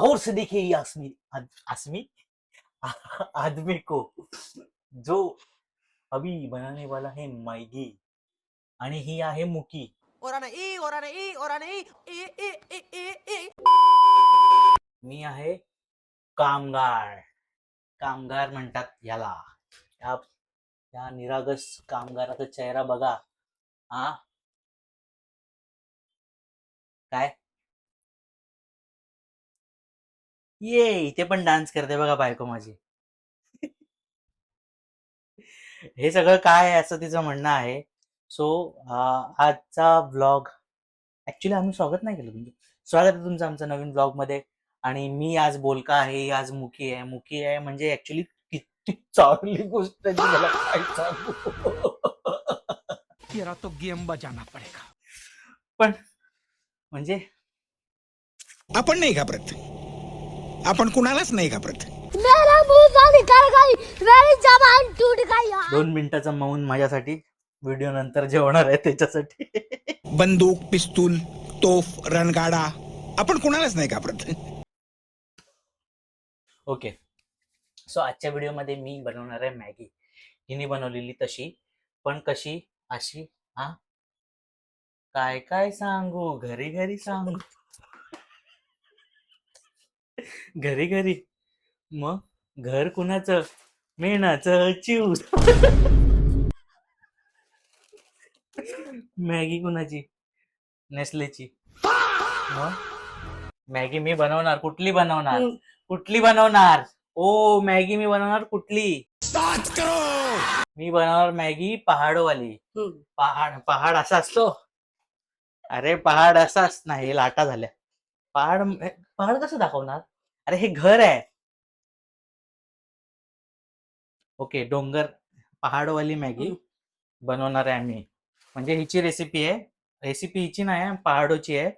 गौर से देखिए ये आसमी आदमी को जो अभी बनाने वाला है मैगी आणि ही आहे मुकी. मी आहे कामगार. कामगार म्हणतात याला. या निरागस कामगाराचा चेहरा बघा. हा काय ये इथे पण डान्स करते बघा बायको माझी. हे सगळं काय आहे असं तिचं म्हणणं आहे. सो आजचा व्लॉग ऍक्च्युली आम्ही स्वागत नाही केलं तुमचं. स्वागत आहे तुमचं आमच्या नवीन ब्लॉग मध्ये. आणि मी आज बोलका आहे, ही आज मुकी आहे. मुकी आहे म्हणजे ऍक्च्युली किती चांगली गोष्ट आहे, ती मला काय सांगू. तेरा तो गेम बजाना पडेगा. पण म्हणजे आपण नाही घाबरत, आपण कुणालाच नाही घाबरत. मेरा मुंह निकल गई, मेरी जबान टूट गई. 2 मिनिटाचं मौन माझ्यासाठी. व्हिडिओ नंतर जे होणार आहे त्याच्यासाठी. बंदूक, पिस्तूल, तोफ, रणगाडा, आपण कुणालाच नाही घाबरत. ओके. सो आजच्या व्हिडिओमध्ये मी बनवणार आहे मॅगी. हिने बनवलेली तशी, पण कशी अशी. हा काय काय सांगू, घरी घरी सांगू. घरी घरी मग घर कुणाचं, मेणाचं चिव. मॅगी कुणाची, नेसलेची. मग मॅगी मी बनवणार. कुठली बनवणार, कुठली बनवणार. ओ मॅगी मी बनवणार कुठली. मी बनवणार मॅगी पहाडवाली. पहाड असा असतो. अरे पहाड असाच नाही, लाटा झाल्या. पहाड पहाड कसं दाखवणार. अरे हे घर आहे. ओके डोंगर. पहाडवाली मॅगी बनवणार आहे आम्ही. म्हणजे हिची रेसिपी आहे. रेसिपी हिची नाही आहे, पहाडोची आहे.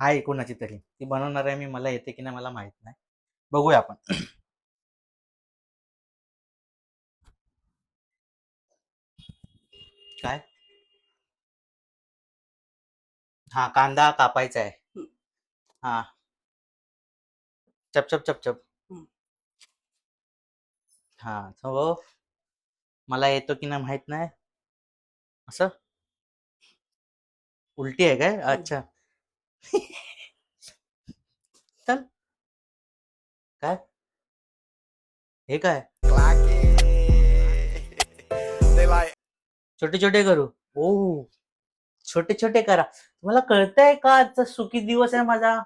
आहे कोणाची तरी, ती बनवणार आहे मी. मला येते की नाही मला माहित नाही, बघूया आपण. काय हा कांदा कापायचा आहे. हा चप चप चप चप. हा हो मला येतो की नाही माहित नाही. असं उलटी आहे काय. अच्छा. चल काय हे काय छोटे छोटे करू. ओ छोटे छोटे करा. तुम्हाला कळतंय का आजचा सुखी दिवस आहे माझा.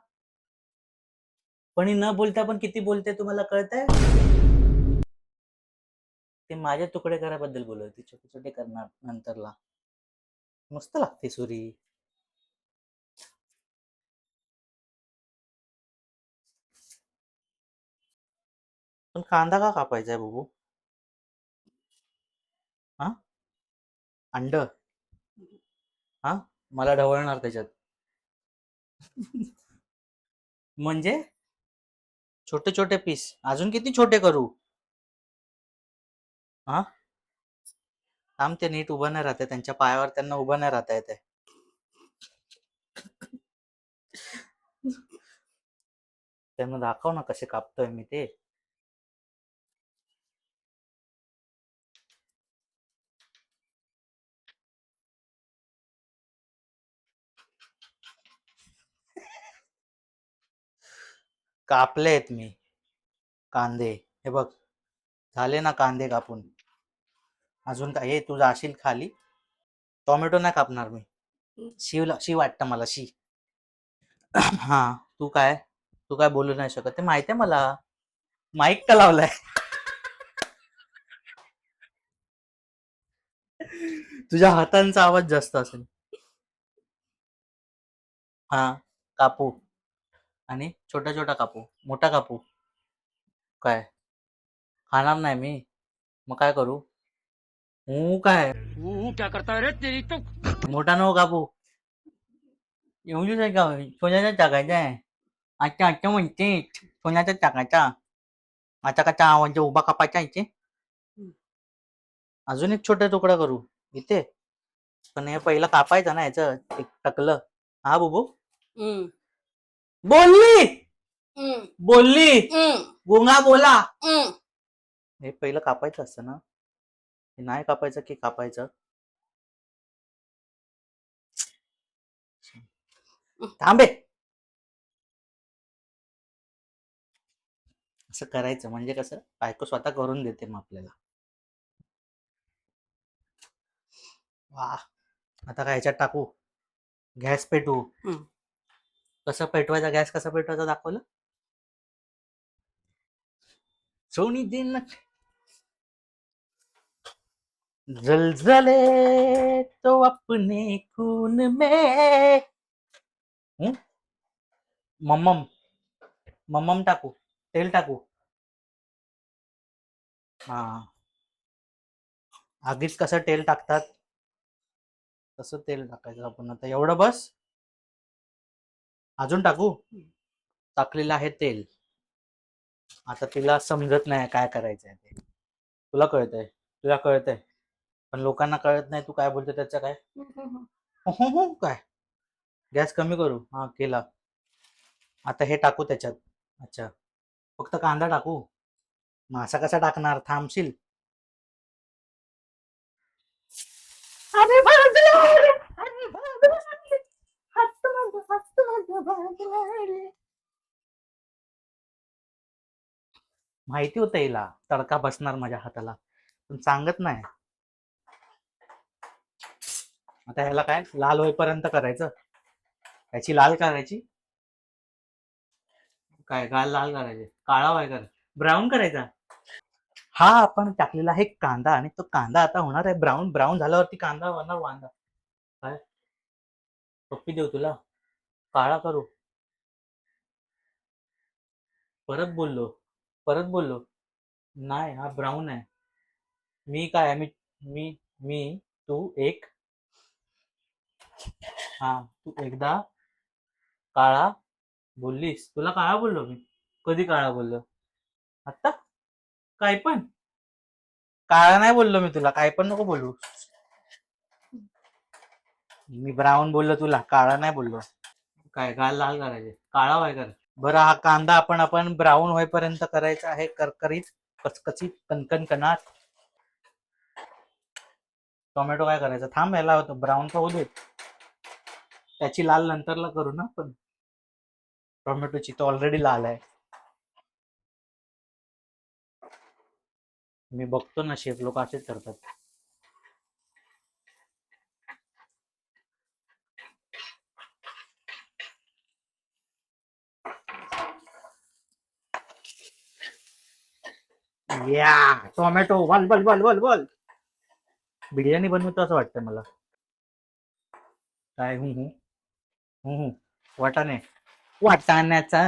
पण ही न बोलता पण किती बोलते तुम्हाला कळतंय. ते माझे तुकडे कराबद्दल बोलत होती. छोटे छोटे करणार नंतरला. मस्त लागते सुरी. पण कांदा का कापायचा आहे बाबू. हा अंड. हा मला ढवळणार त्याच्यात. म्हणजे छोटे छोटे पीस. अजून किती छोटे करू. हा थांब, ते नीट उभं नाही राहते. त्यांच्या पायावर त्यांना उभं नाही राहता येते. त्यांना दाखव ना कसे कापतोय मी ते. कापलेत मी कांदे. हे बघ झाले ना कांदे कापून. अजून काय हे तू जाशील खाली. टोमॅटो नाही कापणार मी. शी वाटतं मला शी. हा तू काय बोलू नाही शकत ते माहिती आहे मला. माईक का लावलाय. तुझ्या हातांचा आवाज जास्त असेल. हा कापू. आणि छोटा छोटा कापू, मोठा कापू. काय खाणार नाही मी, मग काय करू. काय क्या करता रे तेरी तो. मोठा नको कापू. एवढीच आहे का. सोन्याचा टाकायचा आहे. अच्छा अच्छा म्हणते सोन्याचा टाकायचा. आता कसा आवाज उभा कापायचा इथे. अजून एक छोटा तुकडा करू इथे. पण हे पहिलं कापायचं ना याचं एक टकलं. हा बुबू बोलली. बोलली गुंगा बोला. हे पहिलं कापायचं असतं ना, हे नाही कापायचं की कापायचं. थांबे. असं करायचं म्हणजे कसं बायको स्वतः करून देते मग आपल्याला. वा. आता काय ह्याच्यात टाकू, गॅस पेटवू. कसं पेटवायचा, गॅस कसा पेटवायचा दाखवलं. सोनी दिन जलजले तो अपने खून में. मम्मम मम्मम टाकू, तेल टाकू. हा, आगीत कसं तेल टाकतात तसं तेल टाकायचं आपण. आता एवढं बस, अजून टाकू. टाकलेलं आहे तेल. आता तिला समजत नाही काय करायचंय ते. तुला कळतंय, तुला कळतंय, पण लोकांना कळत नाही. तू काय बोलतो त्याचं काय. काय, गॅस कमी करू. हा केला. आता हे टाकू त्याच्यात. अच्छा, फक्त कांदा टाकू. मासा कसा टाकणार, थांबशील. अरे माहिती होतं हिला तडका बसणार माझ्या हाताला, पण सांगत नाही. आता ह्याला काय लाल होईपर्यंत करायचं. याची लाल करायची. काय गाल लाल करायचे, काळा व्हाय कर, ब्राऊन करायचा. हा आपण टाकलेला आहे कांदा, आणि तो कांदा आता होणार आहे ब्राऊन. ब्राऊन झाल्यावरती कांदा होणार वांदा. काय पप्पी देऊ तुला, काळा करू. परत बोललो नाही, हा ब्राऊन आहे. मी काय आहे, मी मी मी तू एक. हा, तू एकदा काळा बोललीस. तुला काळा बोललो मी, कधी काळा बोललो आता. काय पण काळा नाही बोललो मी तुला, काय पण नको बोलू. मी ब्राऊन बोललो तुला, काळा नाही बोललो. काय गाल लाल करायचे, काळा व्हाय कर. बरं, हा कांदा आपण ब्राऊन होईपर्यंत करायचा आहे, करकरीत, कचकचीत, कणकणकणाट. टोमॅटो काय करायचं, थांब, याला होतं ब्राऊन का होऊ दे. त्याची लाल नंतरला करू ना पण. टोमॅटोची तो ऑलरेडी लाल आहे. मी बघतो ना, शेफ लोक असेच करतात. या टोमॅटो बल बल बल बल बल. बिर्याणी बनवतो असं वाटतं मला. काय वाटाणे, वाटाण्याचा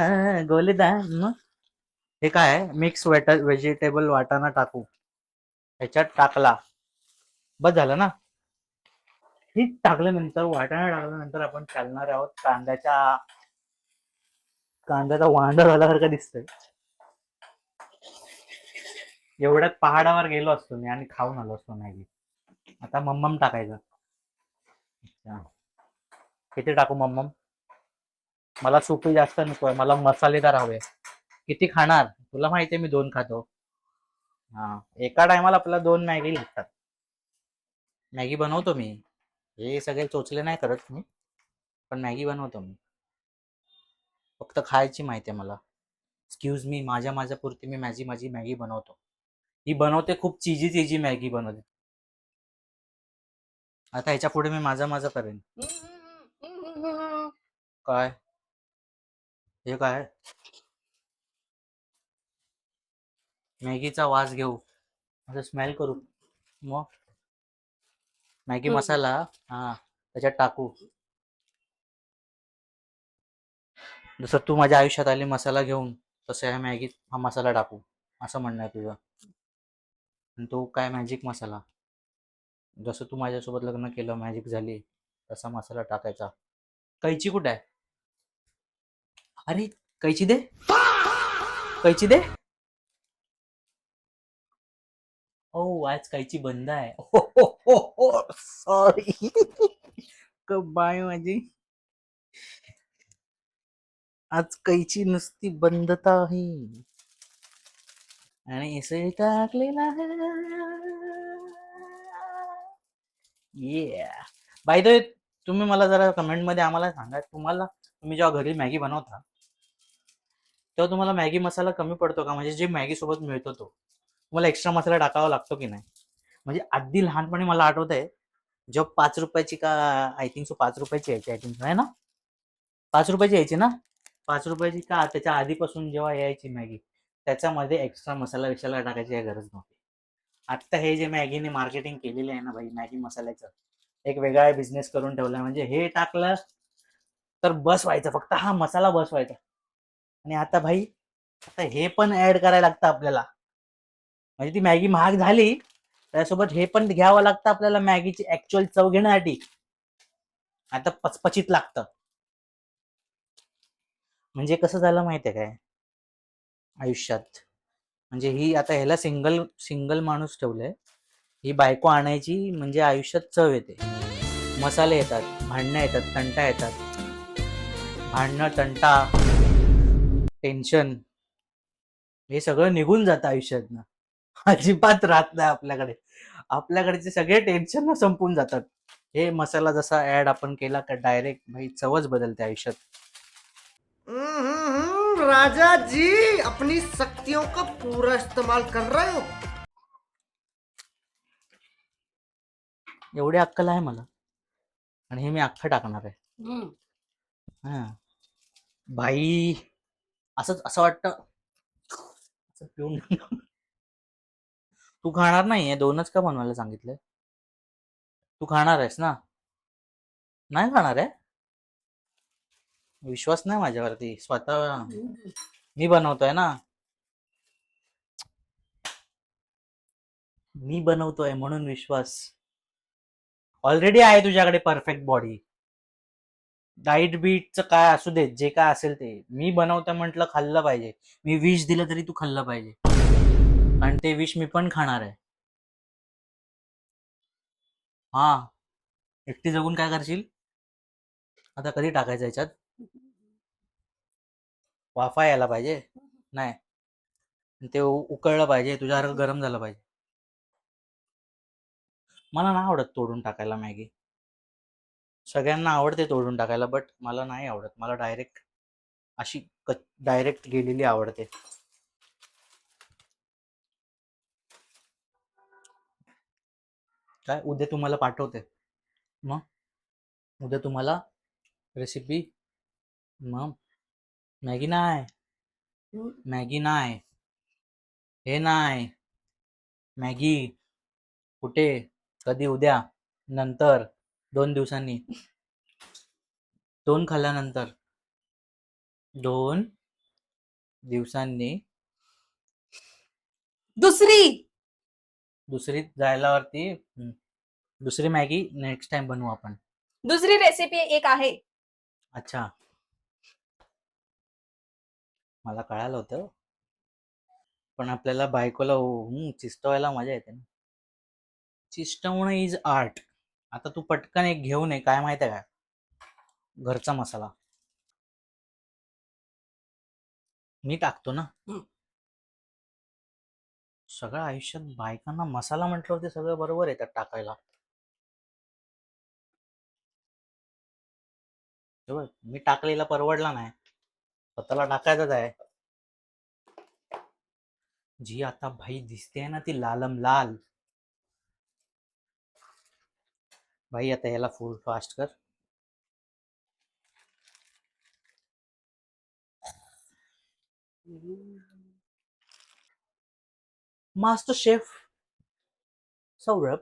गोलदान. हे काय मिक्स व्हेजिटेबल वाटाणा टाकू. ह्याच्यात टाकला, बस झालं ना. ही टाकल्यानंतर, वाटाणा टाकल्यानंतर आपण चालणार आहोत कांद्याचा वांडा झाल्यासारखं दिसतंय. एवढ्यात पहाडावर गेलो असतो मी आणि खाऊन आलो असतो मॅगी. आता मम्मम टाकायचं. किती टाकू मम्मम. मला सुपी जास्त नकोय, मला मसालेदार हवे. किती खाणार, तुला माहितीये मी 2 खातो. हा, एका टायमाला आपल्याला 2 मॅगी लागतात. मॅगी बनवतो मी, हे सगळे चोचले नाही करत मी, पण मॅगी बनवतो मी. फक्त खायची माहिती आहे मला. एक्सक्यूज मी, माझ्या पुरती मी माझी मॅगी बनवतो. ही बनवते खूप चीजी मॅगी बनवते. आता ह्याच्या पुढे मी माझं करेन. काय हे काय, मॅगीचा वास घेऊ, असं स्मेल करू. मग मॅगी मसाला, हा त्याच्यात टाकू. जसं तू माझ्या आयुष्यात आली मसाला घेऊन, तसं ह्या मॅगीत हा मसाला टाकू, असं म्हणणं आहे तुझं. आणि तो काय मॅजिक मसाला, जसं तू माझ्यासोबत लग्न केलं, मॅजिक झाली, तसा मसाला टाकायचा. कैची कुठे आहे. अरे कैची दे, कैची दे. ओ, आज कैची बंद आहे. सॉरी. बाय माझी. आज कैची नुसती बंदता आहे आणि इसे टाकलेला आहे. ये बाय द वे, तुम्ही मला जरा कमेंट मध्ये आम्हाला सांगा, तुम्ही जेव्हा घरी मॅगी बनवता तेव्हा तुम्हाला मॅगी मसाला कमी पडतो का? म्हणजे जे मॅगी सोबत मिळतो तो तुम्हाला एक्स्ट्रा मसाला टाकावा लागतो की नाही? म्हणजे अगदी लहानपणी मला आठवत आहे, जेव्हा 5 रुपयाची का, आय थिंक सो 5 रुपयाची यायची, आय थिंक आहे ना, 5 रुपयाची यायची ना, 5 रुपयाची का त्याच्या आधीपासून जेव्हा यायची मॅगी, त्याच्यामध्ये एक्स्ट्रा मसाला विशाला टाकायची काही गरज नव्हती. आता हे जे मॅगीने मार्केटिंग केलेली आहे ना भाई, मॅगी मसाल्याचं एक वेगळा बिझनेस करून ठेवलाय. म्हणजे हे टाकलं तर बस व्हायचं, फक्त हा मसाला बस व्हायचा. आणि आता भाई, आता हे पण ऍड करायला लागतं आपल्याला. म्हणजे ती मॅगी महाग झाली, त्यासोबत हे पण घ्यावं लागतं आपल्याला मॅगीची ऍक्च्युअल चव घेण्यासाठी. आता पचपचित लागतं. म्हणजे कसं झालं माहितीये काय आयुष्यात, म्हणजे ही आता ह्याला सिंगल सिंगल माणूस ठेवलाय, ही बायको आणायची म्हणजे आयुष्यात चव येते, मसाले येतात, भांडणं येतात, तंटा येतात, भांडणं तंटा टेन्शन हे सगळं निघून जातं आयुष्यातनं. अजिबात राहत नाही आपल्याकडे. आपल्याकडचे सगळे टेन्शन संपून जातात. हे मसाला जसा ऍड आपण केला का डायरेक्ट भाई चवच बदलते आयुष्यात. राजा जी अपनी शक्तियों का पूरा इस्तेमाल कर रहे हो. एवढी अक्कल आहे मला, आणि हे मी अख्खं टाकणार आहे. हा भाई, असंच असं वाटतं असं पिऊन. तू खाणार नाहीये, दोनच का बनवायला सांगितलंय? तू खाणार आहेस ना? नाही खाणार आहे? विश्वास नाही माझ्यावरती स्वतः? मी बनवतोय ना, मी बनवतोय म्हणून विश्वास. ऑलरेडी आहे तुझ्याकडे परफेक्ट बॉडी. डाईट बीटचं काय असू दे, जे काय असेल ते मी बनवतोय म्हटलं, खाल्लं पाहिजे. मी विष दिलं तरी तू खाल्लं पाहिजे, कारण ते विष मी पण खाणार आहे. हा, एकटी जगून काय करशील? आता कधी टाकायचं याच्यात? वाफा यायला पाहिजे, नाही ते उकळलं पाहिजे, तुझ्यासारखं गरम झालं पाहिजे. मला नाही आवडत तोडून टाकायला मॅगी. सगळ्यांना आवडते तोडून टाकायला, बट मला नाही आवडत. मला डायरेक्ट अशी डायरेक्ट गेलेली आवडते. काय उद्या तुम्हाला पाठवते मग, उद्या तुम्हाला रेसिपी. मग मॅगी नाही, मॅगी नाही, हे नाही. मॅगी कुठे, कधी? उद्या, नंतर, 2 दिवसांनी, 2 खाल्ल्यानंतर, 2 दिवसांनी. दुसरी दुसरी जायलावरती दुसरी मॅगी नेक्स्ट टाइम बनवू आपण. दुसरी रेसिपी एक आहे. अच्छा, मला कळालं होतं, पण आपल्याला बायकोला चिस्टवायला मजा येते ना. चिस्टवणं इज आर्ट. आता तू पटकन एक घेऊन ये, काय माहिती आहे का, घरचा मसाला मी टाकतो ना. सगळं आयुष्यात बायकांना मसाला म्हटल्यावरती सगळं बरोबर येतात टाकायला. हे बघ, मी टाकलेला परवडला नाही, स्वतःला टाकायचंच आहे. जी आता भाई दिसते ना ती लालम लाल, भाई आता याला फुल फास्ट कर. मास्टर शेफ सौरभ,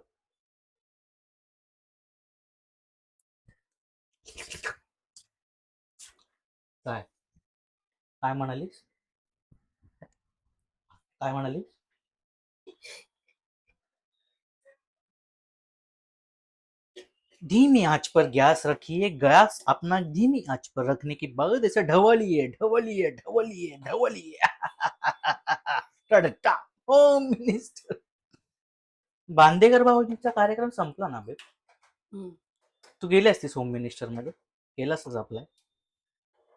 काय काय म्हणालीस? काय म्हणालीस? धीमी आंच पर गैस रखिए, गैस अपना धीमी आंच पर रखने के बाद ऐसे ढवलिए ढवलिए ढवलिए ढवलिए. टडटा, होम मिनिस्टर. बांदेकर भाऊजीचा कार्यक्रम संपला ना बे? तू गेली असतीस होम मिनिस्टर मध्ये, केलास अप्लाय?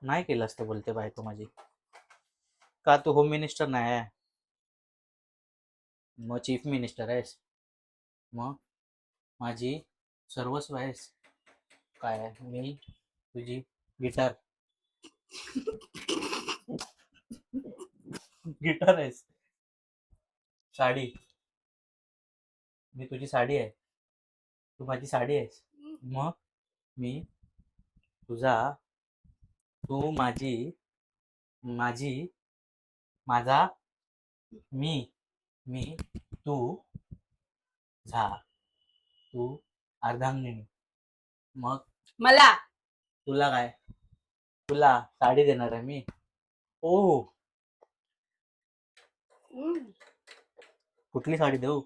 नाही केलं असतं बोलते बायको माझी. का तू होम मिनिस्टर नाही आहे? मग चीफ मिनिस्टर आहेस. मग माझी सर्वस्व आहेस. काय आहे? मी तुझी गिटार. गिटार आहेस. साडी. मी तुझी साडी आहे. तू माझी साडी आहेस. मग मी तुझा, तू माझी, माझी, माझा, मी, मी, तू, झा, तू अर्धांगिनी. मग मला तुला काय? तुला साडी देणार आहे मी. ओ, कुठली साडी देऊ?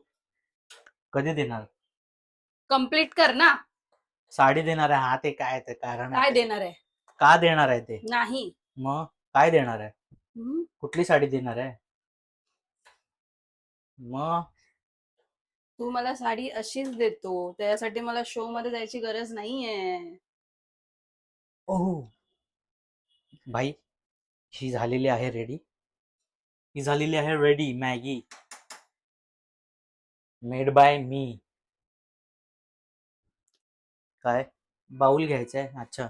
कधी देणार? कंप्लीट कर ना. साडी देणार आहे. हा ते काय ते कारण काय आहे? देणार आहे? का देणार आहे ते? नाही. मग काय देणार आहे? हम्म. कुठली साडी देणार आहे? मग तू मला साडी अशीच देतो, त्यासाठी मला शो मध्ये जायची गरज नाहीये. ओह भाई, ही झालेली आहे रेडी. ही झालेली आहे रेडी मॅगी, मेड बाय मी. काय बाउल घ्यायचा आहे? अच्छा.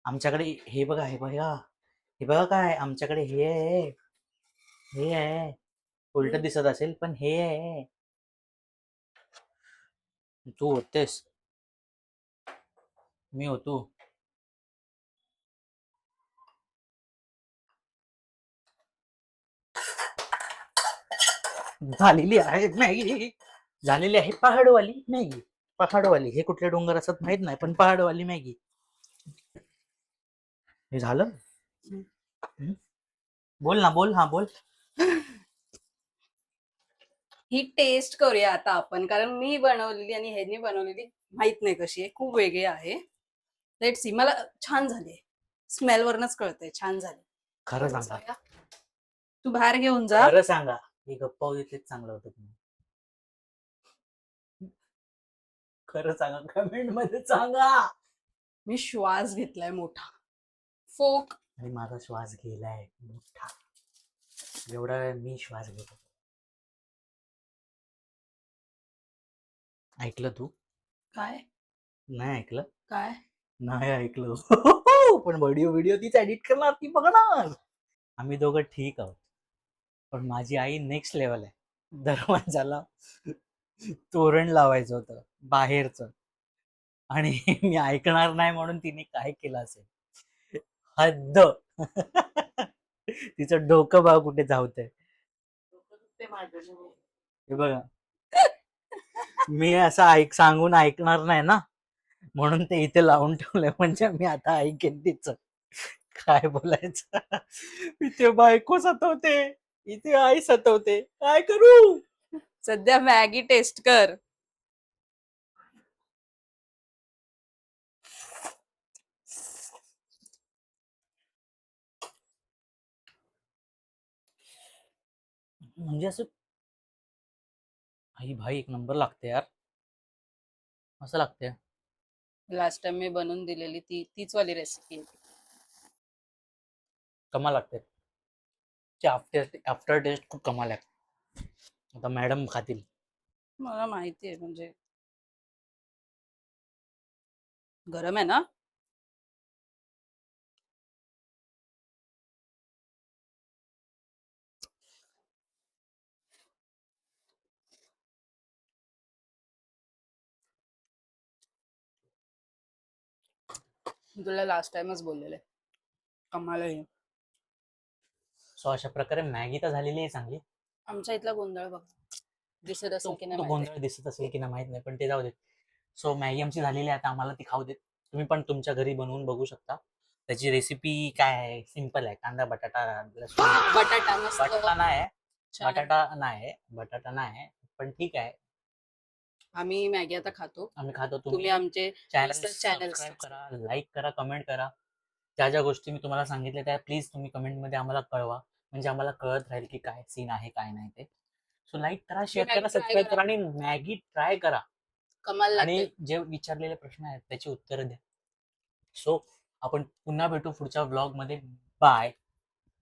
आमच्याकडे हे बघा, हे बघा, हे बघा काय आमच्याकडे हे आहे. हे आहे. उलट दिसत असेल पण हे आहे. तू होतेस, मी होतो. झालेली आहे मॅगी. झालेली आहे पहाडवाली मॅगी. पहाडवाली. हे कुठले डोंगर असत माहित नाही, पण पहाडवाली मॅगी. हे झालं. हम्म? बोल ना, बोल. हा बोल. ही टेस्ट करूया आता आपण, कारण मी बनवलेली आणि ह्यांनी बनवलेली माहित नाही कशी आहे, खूप वेगळी आहे. Let see. मला छान झाली. स्मेल वरनच कळतंय छान झाली. खरं सांगा, तू बाहेर घेऊन जा. खरं सांगा. ही गप्पा होती तेच चांगलं होतं तुम्ही. खरं सांगा, कमेंट मध्ये सांगा. मी श्वास घेतलाय मोठा. फोक. आणि माझा श्वास गेलाय मोठा. एवढा वेळ मी श्वास घेत होतो. ऐकलं तू? काय नाही ऐकलं? काय नाही ऐकलं. पण व्हिडिओ व्हिडिओ तीच एडिट करणार, ती बघणार. आम्ही दोघं ठीक आहोत, पण माझी आई नेक्स्ट लेवल आहे. दरवाजाला तोरण लावायचं होतं बाहेरचं, आणि मी ऐकणार नाही म्हणून तिने काय केलं असेल. हद्द. तिचं डोकं बघा कुठे धावतंय. हे बघा, मी असं सांगून ऐकणार नाही ना, म्हणून ते इथे लावून ठेवलंय. म्हणजे मी आता ऐकेन तिचं काय बोलायचं. इथे बायको सतवते, इथे आई सतवते, काय करू? सध्या मॅगी टेस्ट कर. म्हणजे असं आई भाई एक नंबर लागते यार. असं लागते. लास्ट टाइम मी बनवून दिलेली तीच वाली रेसिपी आहे. कमाल लागते. आफ्टर टेस्ट खूप कमाल आहे. आता मॅडम खातील. मला माहिती आहे, म्हणजे गरम आहे ना. मी तुला लास्ट टाइमच बोललेले, कमाल आहे. सो अशा प्रकारे मॅगी तर झालेली आहे चांगली. आमच्या इथला गोंधळ बघ, दिसत तो असेल की नाही तो माहिती. गोंधळ दिसत असेल की नाही माहित नाही, पण ते जाऊ देत. सो मॅगी आमची झालेली आहे, आता आम्हाला ती खाऊ देत. तुम्ही पण तुमच्या घरी बनवून बघू शकता. त्याची रेसिपी काय आहे? सिंपल आहे. कांदा, बटाटा, लसूण. बटाटा मस्त बटाटा नाही आहे. छान आहे. बटाटा नाही आहे, पण ठीक आहे. आम्ही मॅगी आता खातो. आम्ही खातो. तुम्ही आमचे चॅनल चॅनल सबस्क्राईब करा, लाईक करा, कमेंट करा. ज्या ज्या गोष्टी मी तुम्हाला सांगितल्या त्या प्लीज तुम्ही कमेंटमध्ये आम्हाला कळवा, म्हणजे आम्हाला कळत राहील की काय सीन आहे काय नाही ते. सो लाईक करा, शेअर मॅगी करा, try सबस्क्राईब करा. करा आणि मॅगी ट्राय करा. कमाल आणि लागते. जे विचारलेले प्रश्न आहेत त्याची उत्तरं द्या. सो आपण पुन्हा भेटू पुढच्या व्लॉग मध्ये. बाय.